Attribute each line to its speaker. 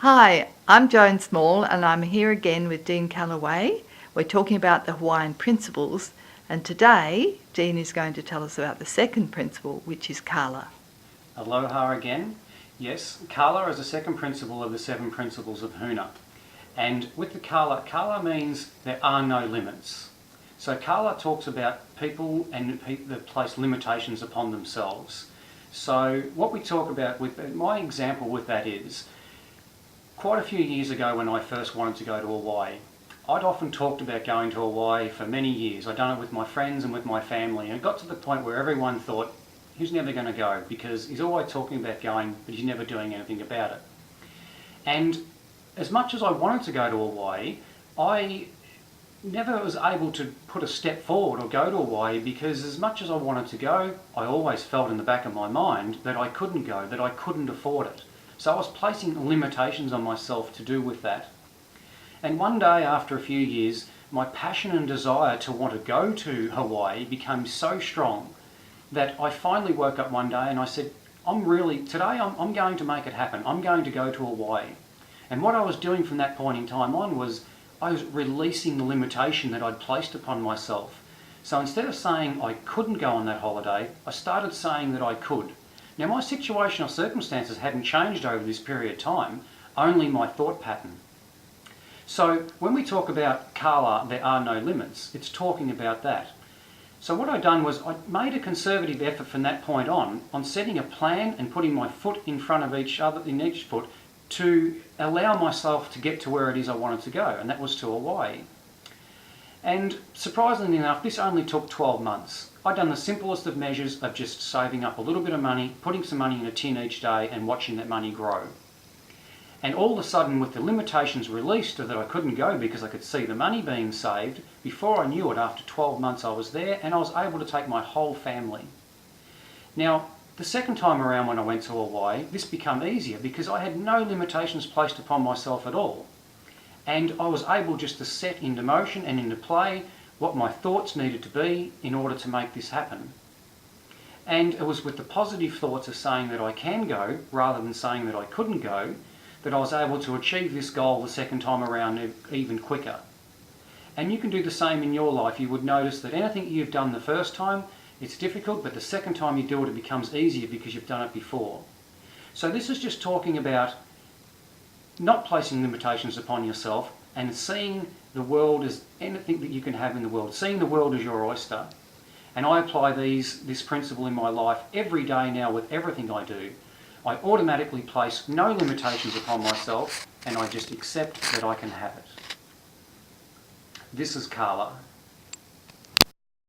Speaker 1: Hi, I'm Joan Small and I'm here again with Dean Callaway. We're talking about the Hawaiian principles, and today Dean is going to tell us about the second principle, which is Kala.
Speaker 2: Aloha again. Yes, Kala is the second principle of the 7 principles of Huna. And with the Kala means there are no limits. So Kala talks about people and that place limitations upon themselves. So what we talk about with my example with that is, quite a few years ago when I first wanted to go to Hawaii, I'd often talked about going to Hawaii for many years. I'd done it with my friends and with my family, and it got to the point where everyone thought, he's never going to go because he's always talking about going, but he's never doing anything about it. And as much as I wanted to go to Hawaii, I never was able to put a step forward or go to Hawaii because as much as I wanted to go, I always felt in the back of my mind that I couldn't go, that I couldn't afford it. So I was placing limitations on myself to do with that. And one day after a few years, my passion and desire to want to go to Hawaii became so strong that I finally woke up one day and I said, I'm going to make it happen. I'm going to go to Hawaii. And what I was doing from that point in time on was I was releasing the limitation that I'd placed upon myself. So instead of saying I couldn't go on that holiday, I started saying that I could. Now my situation or circumstances hadn't changed over this period of time, only my thought pattern. So when we talk about Kala, there are no limits, it's talking about that. So what I'd done was I made a conservative effort from that point on setting a plan and putting my foot in front of each foot to allow myself to get to where it is I wanted to go, and that was to Hawaii. And surprisingly enough, this only took 12 months. I'd done the simplest of measures of just saving up a little bit of money, putting some money in a tin each day and watching that money grow. And all of a sudden, with the limitations released that I couldn't go because I could see the money being saved, before I knew it, after 12 months I was there and I was able to take my whole family. Now, the second time around when I went to Hawaii, this became easier because I had no limitations placed upon myself at all. And I was able just to set into motion and into play what my thoughts needed to be in order to make this happen. And it was with the positive thoughts of saying that I can go rather than saying that I couldn't go that I was able to achieve this goal the second time around even quicker. And you can do the same in your life. You would notice that anything you've done the first time, it's difficult, but the second time you do it, it becomes easier because you've done it before. So this is just talking about not placing limitations upon yourself and seeing the world as anything that you can have in the world, seeing the world as your oyster. And I apply this principle in my life every day now with everything I do. I automatically place no limitations upon myself and I just accept that I can have it. This is Kala.